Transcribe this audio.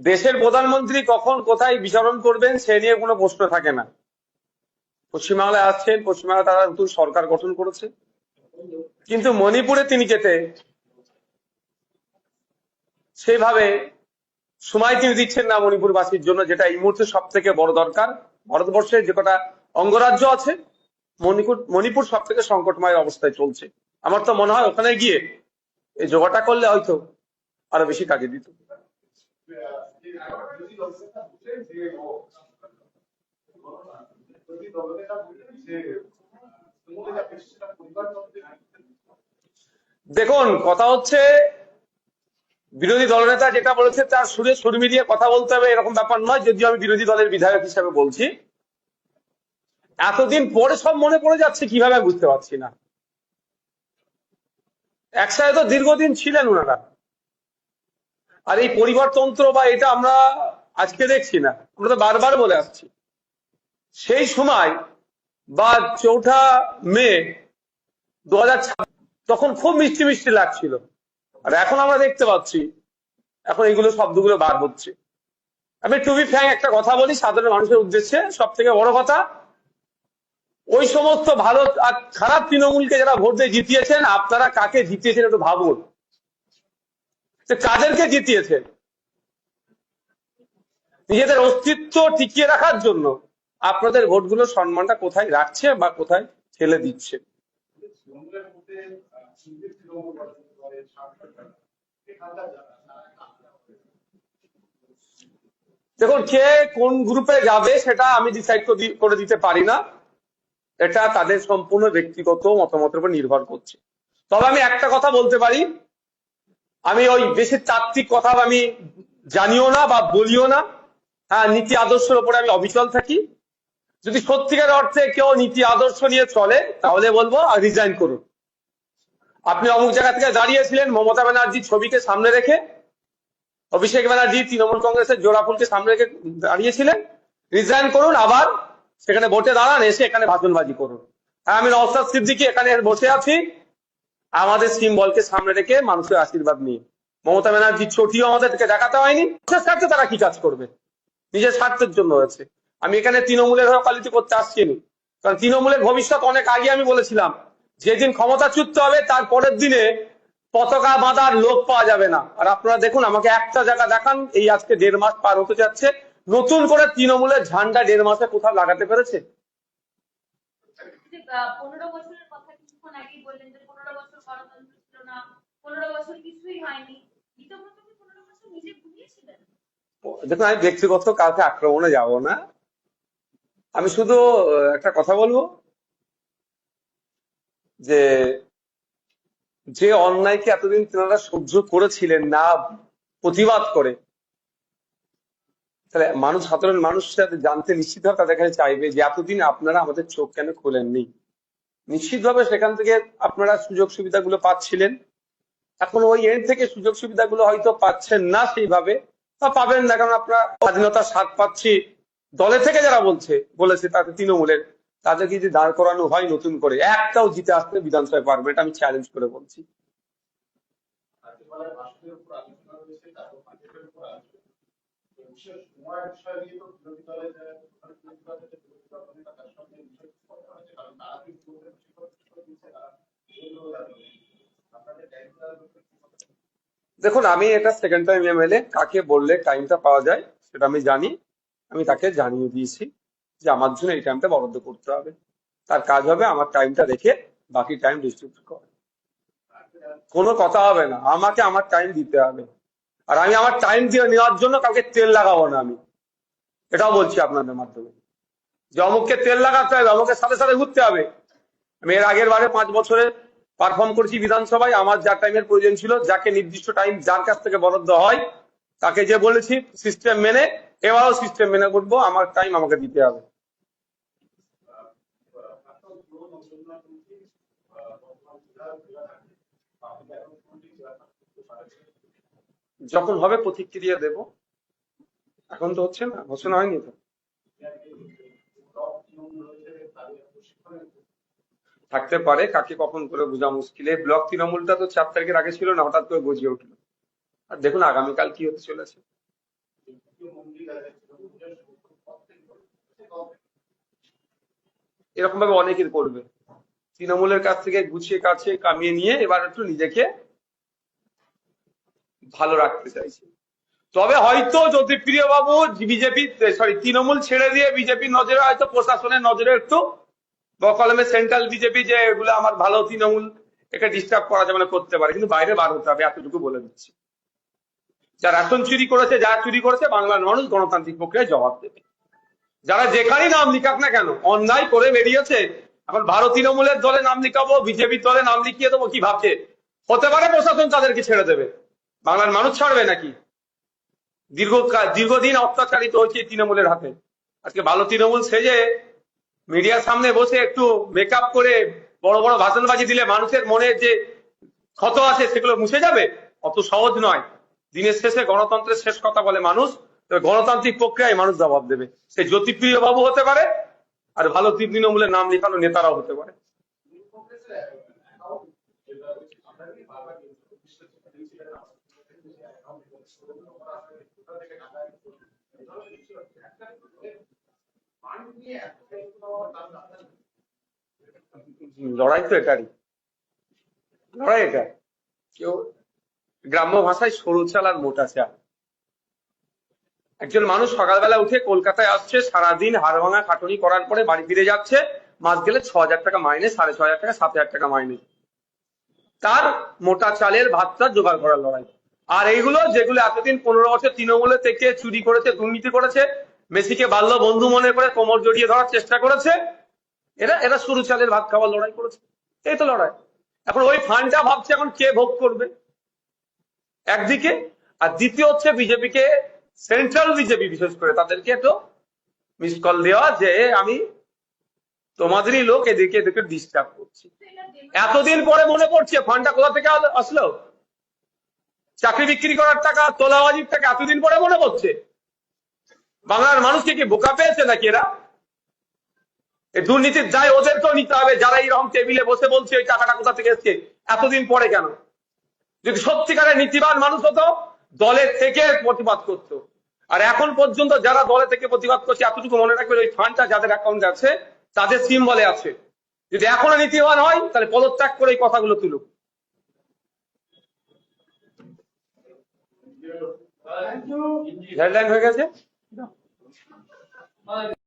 দেশের প্রধানমন্ত্রী কখন কোথায় বিচরণ করবেন সে নিয়ে কোনো প্রশ্ন থাকে না। পশ্চিমবাংলায় আসছেন, পশ্চিমবাংলা তারা নতুন সরকার গঠন করেছে, কিন্তু মণিপুরে তিনি যেতে সেভাবে সময় তিনি দিচ্ছেন না মণিপুরবাসীর জন্য, যেটা এই মুহূর্তে সব থেকে বড় দরকার। ভারতবর্ষে যে কটা অঙ্গরাজ্য আছে, মণিপুর সব থেকে সংকটময় অবস্থায় চলছে। আমার তো মনে হয় ওখানে গিয়ে এই যোগাটা করলে হয়তো আরো বেশি কাজে দিত। দেখুন, কথা হচ্ছে বিরোধী দলনেতা যেটা বলেছে তার সুরে সুর মিলিয়ে কথা বলতে হবে এরকম ব্যাপার নয়। যদিও আমি বিরোধী দলের বিধায়ক হিসাবে বলছি, এতদিন পরে সব মনে পড়ে যাচ্ছে কিভাবে বুঝতে পারছি না। একসাথে তো দীর্ঘদিন ছিলেন ওনারা। আর এই পরিবারতন্ত্র বা এটা আমরা আজকে দেখছি না, আমরা তো বারবার বলে আসছি। সেই সময় বা 4ঠা মে 2026 তখন খুব মিষ্টি মিষ্টি লাগছিল, আর এখন আমরা দেখতে পাচ্ছি এখন এইগুলো শব্দগুলো বার হচ্ছে। আমি টু বি ফ্র্যাঙ্ক একটা কথা বলি সাধারণ মানুষের উদ্দেশ্যে, সব থেকে বড় কথা, ওই সমস্ত ভালো আর খারাপ তৃণমূলকে যারা ভোট দিয়ে জিতিয়েছেন, আপনারা কাকে জিতিয়েছেন একটু ভাবুন। কাদেরকে জিতিয়েছেন? নিজেদের অস্তিত্ব টিকিয়ে রাখার জন্য আপনাদের ভোটগুলো সম্মানটা কোথায় রাখছে বা কোথায় ঠেলে দিচ্ছে? দেখুন, কে কোন গ্রুপে যাবে সেটা আমি ডিসাইড করে দিতে পারি না, এটা তাদের সম্পূর্ণ ব্যক্তিগত মতামতের উপর নির্ভর করছে। তবে আমি একটা কথা বলতে পারি, আমি ওই বেশি তাত্ত্বিক কথা আমি জানিও না বা বলিও না। হ্যাঁ, নীতি আদর্শের উপরে আমি অবিচল থাকি। যদি সত্যিকার অর্থে কেউ নীতি আদর্শ নিয়ে চলে তাহলে বলবো রিজাইন করুন। আপনি অমুক জায়গা থেকে দাঁড়িয়েছিলেন মমতা ব্যানার্জির ছবিকে সামনে রেখে, অভিষেক ব্যানার্জি তৃণমূল কংগ্রেসের জোড়াফুলকে সামনে রেখে দাঁড়িয়েছিলেন, রিজাইন করুন, আবার সেখানে ভোটে দাঁড়ান, এসে এখানে ভাষণবাজি করুন। হ্যাঁ, আমি নওশাদ সিদ্দিকী এখানে বসে আছি আমাদের সিম্বলকে সামনে রেখে মানুষের আশীর্বাদ নিয়ে। মমতা ব্যানার্জির ছটিও আমাদেরকে দেখাতে হয়নি। স্বার্থে তারা কি কাজ করবে? নিজের স্বার্থের জন্য হয়েছে। আমি এখানে তৃণমূলের হয়ে পালিত করতে আসছি না, কারণ তৃণমূলের ভবিষ্যৎ অনেক আগে আমি বলেছিলাম, যেদিন ক্ষমতাচ্যুত হবে তার পরের দিনে পতাকা বাঁধার লোক পাওয়া যাবে না। আর আপনারা দেখুন, আমাকে একটা জায়গা দেখান এই আজকে 1.5 মাস পার হতে যাচ্ছে, নতুন করে তৃণমূলের ঝান্ডা 1.5 মাসে কোথাও লাগাতে পেরেছে? 15 বছরের কথা কিছুক্ষণ আগেই বললেন যে 15 বছর গণতন্ত্র ছিল না, 15 বছর কিছুই হয়নি। ইতিমধ্যে 15 বছর নিজে ঘুরিয়েছিলেন। দেখুন, আমি ব্যক্তিগত কাউকে আক্রমণে যাব না, আমি শুধু একটা কথা বলবো যে যে অন্যায়কে এতদিন তেনারা সহ্য করেছিলেন না প্রতিবাদ করে, তাহলে মানুষ, সাধারণ মানুষ জানতে নিশ্চিতভাবে তাদের কাছে চাইবে যে এতদিন আপনারা আমাদের চোখ কেন খোলেননি। নিশ্চিতভাবে সেখান থেকে আপনারা সুযোগ সুবিধাগুলো পাচ্ছিলেন, এখন ওই এন্ড থেকে সুযোগ সুবিধাগুলো হয়তো পাচ্ছেন না সেইভাবে, বা পাবেন না, কারণ আপনারা স্বাধীনতার স্বাদ পাচ্ছি দলে থেকে যারা বলেছে তাতে তৃণমূলের, তাদেরকে যদি দাঁড় করানো হয় নতুন করে, একটাও জিতে আসতে বিধানসভায় পারবে, এটা আমি চ্যালেঞ্জ করে বলছি। দেখুন, আমি এটা সেকেন্ড টাইম এমএলএ, কাকে বললে টাইমটা পাওয়া যায় সেটা আমি জানি। আমি তাকে জানিয়ে দিয়েছি যে আমার জন্য এই টাইমটা বরাদ্দ করতে হবে, তার কাজ হবে আমার টাইমটা রেখে বাকি টাইম ডিস্ট্রিবিউট করে। কোনো কথা হবে না, আমাকে আমার টাইম দিতে হবে। আর আমি আমার টাইম দিয়ে নেওয়ার জন্য কাউকে তেল লাগাবো না। আমি এটাও বলছি আপনাদের মাধ্যমে, যে অমুককে তেল লাগাতে হবে, অমুকের সাথে সাথে ঘুরতে হবে। আমি এর আগের বারে 5 বছরে পারফর্ম করেছি বিধানসভায়, আমার যা টাইমের প্রয়োজন ছিল, যাকে নির্দিষ্ট টাইম যার কাছ থেকে বরাদ্দ হয় তাকে যে বলেছি সিস্টেম মেনে, এবারও সিস্টেম মেনে করবো, আমার টাইম আমাকে দিতে হবে। যখন হবে প্রতিক্রিয়া দেব, এখন তো হচ্ছে না, ঘোষণা হয়নি তো। থাকতে পারে, কাকে কখন করে বোঝা মুশকিল। এই ব্লক তৃণমূলটা তো 4 তারিখের আগে ছিল না, হঠাৎ করে গজিয়ে উঠলো। আর দেখুন আগামীকাল কি হতে চলেছে। এরকম ভাবে অনেকের করবে, তৃণমূলের কাছ থেকে গুছিয়ে কাছে কামিয়ে নিয়ে এবার একটু নিজেকে ভালো রাখতে চাইছে। তবে হয়তো জ্যোতিপ্রিয় বাবু বিজেপি, সরি, তৃণমূল ছেড়ে দিয়ে বিজেপির নজরে, হয়তো প্রশাসনের নজরে একটু বকলমে সেন্ট্রাল বিজেপি যে এগুলো আমার ভালো, তৃণমূল একে ডিস্টার্ব করা যাবে না, করতে পারে, কিন্তু বাইরে বার হতে হবে, এতটুকু বলে দিচ্ছি। যারা রেশন চুরি করেছে, যা চুরি করেছে, বাংলার মানুষ গণতান্ত্রিক প্রক্রিয়ায় জবাব দেবে। যারা যেখানেই নাম লিখাক না কেন, অন্যায় করে বেরিয়েছে, এখন ভারত তৃণমূলের দলে নাম লিখাবো, বিজেপির দলে নাম লিখিয়ে দেবো, কি ভাবছে? হতে পারে প্রশাসন তাদেরকে ছেড়ে দেবে, বাংলার মানুষ ছাড়বে নাকি? দীর্ঘদিন অত্যাচারিত হয়েছে তৃণমূলের হাতে। আজকে ভালো তৃণমূল সেজে মিডিয়ার সামনে বসে একটু মেকআপ করে বড় বড় ভাষণবাজি দিলে মানুষের মনে যে ক্ষত আছে সেগুলো মুছে যাবে? অত সহজ নয়। দিনের শেষে গণতন্ত্রের শেষ কথা বলে মানুষ, তবে গণতান্ত্রিক প্রক্রিয়ায় মানুষ জবাব দেবে। সে জ্যোতিপ্রিয় বাবু হতে পারে, আর ভালো তৃণমূলের নাম লেখানো নেতারাও হতে পারে। লড়াই তো এটারই, লড়াই এটা। কেউ গ্রাম্য ভাষায় সরু চাল আর মোটা চাল। একজন মানুষ সকালবেলা উঠে কলকাতায় আসছে, সারাদিন হাড় ভাঙা খাটুনি করার পরে বাড়ি ফিরে যাচ্ছে, মাস গেলে 6,000 টাকা মাইনে, 6,500 টাকা, 7,000 টাকা মাইনে। তার মোটা চালের ভাতটা জোগাড় করার লড়াই। আর এইগুলো যেগুলো এতদিন 15 বছর তৃণমূলে থেকে চুরি করেছে, দুর্নীতি করেছে, মেসিকে বাল্য বন্ধু মনে করে কোমর জড়িয়ে ধরার চেষ্টা করেছে, এরা এরা সরু চালের ভাত খাওয়ার লড়াই করেছে। এই তো লড়াই। এখন ওই ফান্ডটা ভাবছে এখন কে ভোগ করবে একদিকে, আর দ্বিতীয় হচ্ছে বিজেপিকে, সেন্ট্রাল বিজেপি বিশেষ করে তাদেরকে তো মিস কল দেওয়া যে আমি তোমাদেরই লোক, এদেরকে এদেরকে ডিস্টার্ব করছি। এতদিন পরে মনে পড়ছে ফান্ডটা কোথা থেকে আসলো, চাকরি বিক্রি করার টাকা, তোলাবাজির টাকা, এতদিন পরে মনে পড়ছে। বাংলার মানুষকে কি বোকা পেয়েছে নাকি এরা? এই দুর্নীতির দায় ওদেরকেও নিতে হবে, যারা এইরকম টেবিলে বসে বলছে ওই টাকাটা কোথা থেকে এসছে, এতদিন পরে কেন? যদি সত্যিকারের নীতিবান মানুষ হতো, দলের থেকে প্রতিবাদ করতো। আর এখন পর্যন্ত যারা দলে থেকে প্রতিবাদ করছে, এতটুকু মনে রাখবেন, ওই ফান্ডটা যাদের অ্যাকাউন্টে আছে তাদের সিম্বলে আছে। যদি এখনো নীতিবান হয় তাহলে পদত্যাগ করে এই কথাগুলো তুলুক। হেডলাইন হয়ে গেছে।